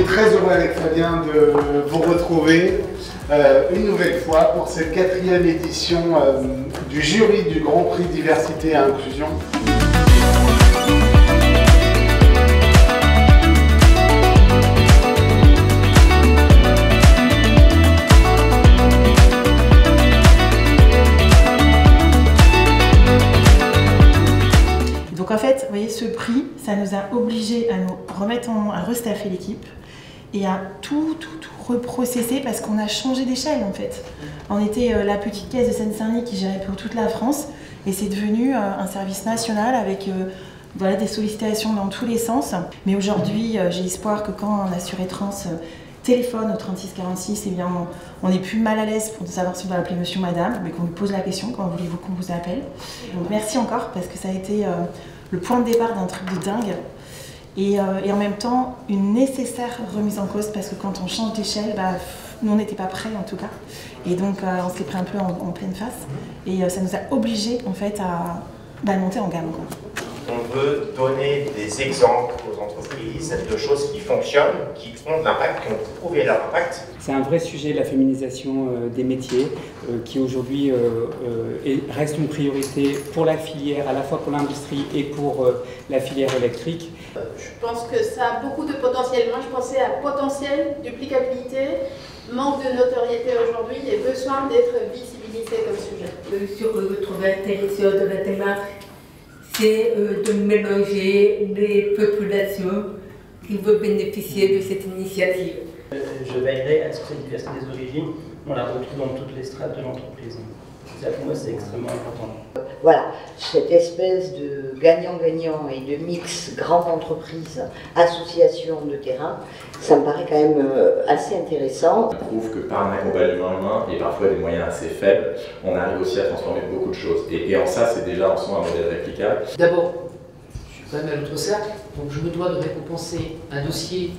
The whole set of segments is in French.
Très heureux avec Fabien de vous retrouver une nouvelle fois pour cette 4e édition du jury du Grand Prix Diversité et Inclusion. Donc en fait, vous voyez, ce prix, ça nous a obligés à nous remettre à restaffer l'équipe et à tout reprocesser parce qu'on a changé d'échelle en fait. On était la petite caisse de Seine-Saint-Denis qui gérait pour toute la France et c'est devenu un service national avec voilà, des sollicitations dans tous les sens. Mais aujourd'hui, j'ai espoir que quand un assuré trans téléphone au 3646, eh bien, on n'est plus mal à l'aise pour savoir si on doit appeler monsieur, madame, mais qu'on lui pose la question, quand voulez-vous qu'on vous appelle. Donc merci encore parce que ça a été le point de départ d'un truc de dingue. Et en même temps, une nécessaire remise en cause parce que quand on change d'échelle, bah, nous on n'était pas prêts en tout cas. Et donc on s'est pris un peu en pleine face. Et ça nous a obligés en fait à monter en gamme, quoi. On veut donner des exemples aux entreprises de choses qui fonctionnent, qui ont de l'impact, qui ont prouvé leur impact. C'est un vrai sujet, la féminisation des métiers, qui aujourd'hui reste une priorité pour la filière, à la fois pour l'industrie et pour la filière électrique. Je pense que ça a beaucoup de potentiel. Moi, je pensais à potentiel, duplicabilité, manque de notoriété aujourd'hui et besoin d'être visibilisé comme sujet. Ce que je trouve intéressant de la thématique, c'est de mélanger les populations qui veulent bénéficier de cette initiative. Je veillerai à ce que cette diversité des origines, on la retrouve dans toutes les strates de l'entreprise. Ça, pour moi, c'est extrêmement important. Voilà, cette espèce de gagnant-gagnant et de mix grande entreprise, association de terrain, ça me paraît quand même assez intéressant. On prouve que par un accompagnement humain et parfois des moyens assez faibles, on arrive aussi à transformer beaucoup de choses. Et en ça, c'est déjà en soi un modèle réplicable. D'abord, je suis quand même à l'autre cercle, donc je me dois de récompenser un dossier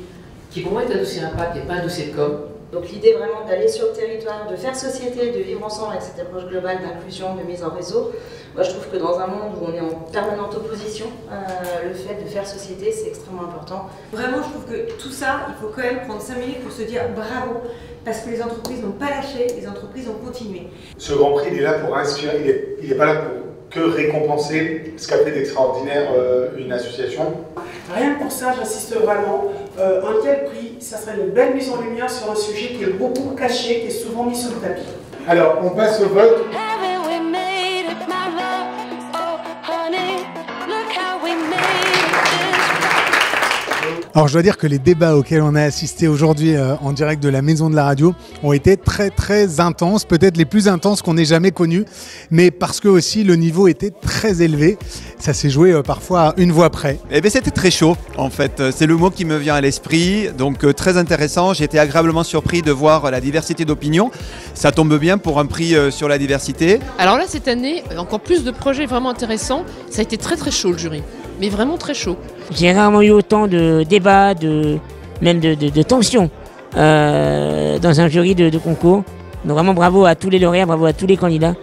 qui pour moi est un dossier impact et pas un dossier de com. Donc l'idée vraiment d'aller sur le territoire, de faire société, de vivre ensemble avec cette approche globale d'inclusion, de mise en réseau, moi je trouve que dans un monde où on est en permanente opposition, le fait de faire société c'est extrêmement important. Vraiment je trouve que tout ça, il faut quand même prendre 5 minutes pour se dire bravo, parce que les entreprises n'ont pas lâché, les entreprises ont continué. Ce Grand Prix il est là pour inspirer, il n'est pas là pour que récompenser ce qu'a fait d'extraordinaire une association. Rien que pour ça, j'insiste vraiment, un tel prix, ça serait une belle mise en lumière sur un sujet qui est beaucoup caché, qui est souvent mis sous le tapis. Alors, on passe au vote. Alors je dois dire que les débats auxquels on a assisté aujourd'hui en direct de la Maison de la Radio ont été très intenses, peut-être les plus intenses qu'on ait jamais connus, mais parce que aussi le niveau était très élevé, ça s'est joué parfois à une voix près. Eh bien c'était très chaud en fait, c'est le mot qui me vient à l'esprit, donc très intéressant, j'ai été agréablement surpris de voir la diversité d'opinions, ça tombe bien pour un prix sur la diversité. Alors là cette année, encore plus de projets vraiment intéressants, ça a été très chaud le jury. Mais vraiment très chaud. J'ai rarement eu autant de débats, même de tensions dans un jury de concours. Donc vraiment bravo à tous les lauréats, bravo à tous les candidats.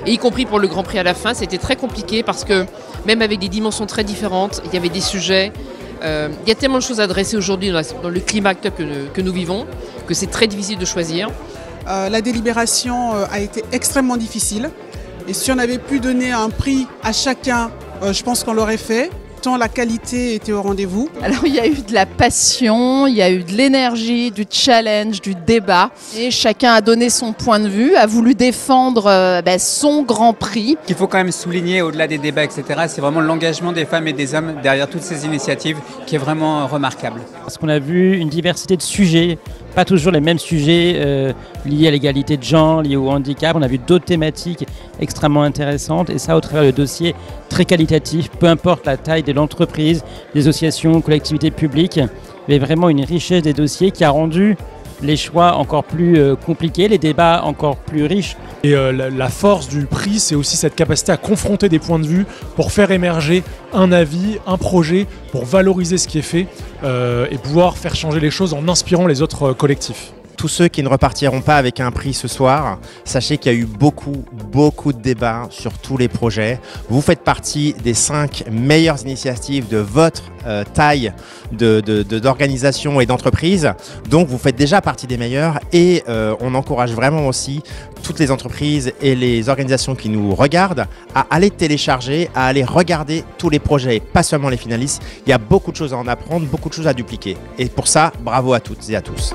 Et y compris pour le Grand Prix à la fin, c'était très compliqué parce que même avec des dimensions très différentes, il y avait des sujets. Il y a tellement de choses à adresser aujourd'hui dans le climat actuel que nous vivons, que c'est très difficile de choisir. La délibération a été extrêmement difficile. Et si on avait pu donner un prix à chacun, je pense qu'on l'aurait fait, tant la qualité était au rendez-vous. Alors il y a eu de la passion, il y a eu de l'énergie, du challenge, du débat. Et chacun a donné son point de vue, a voulu défendre son Grand Prix. Ce qu'il faut quand même souligner au-delà des débats, etc., c'est vraiment l'engagement des femmes et des hommes derrière toutes ces initiatives qui est vraiment remarquable. Parce qu'on a vu une diversité de sujets, pas toujours les mêmes sujets liés à l'égalité de genre, liés au handicap. On a vu d'autres thématiques extrêmement intéressantes et ça au travers de dossiers très qualitatifs, peu importe la taille de l'entreprise, des associations, collectivités publiques. Il y avait vraiment une richesse des dossiers qui a rendu les choix encore plus compliqués, les débats encore plus riches. Et la force du prix, c'est aussi cette capacité à confronter des points de vue pour faire émerger un avis, un projet, pour valoriser ce qui est fait et pouvoir faire changer les choses en inspirant les autres collectifs. Tous ceux qui ne repartiront pas avec un prix ce soir, sachez qu'il y a eu beaucoup de débats sur tous les projets. Vous faites partie des 5 meilleures initiatives de votre taille d'organisation et d'entreprise. Donc vous faites déjà partie des meilleurs et on encourage vraiment aussi toutes les entreprises et les organisations qui nous regardent à aller télécharger, à aller regarder tous les projets, pas seulement les finalistes. Il y a beaucoup de choses à en apprendre, beaucoup de choses à dupliquer. Et pour ça, bravo à toutes et à tous.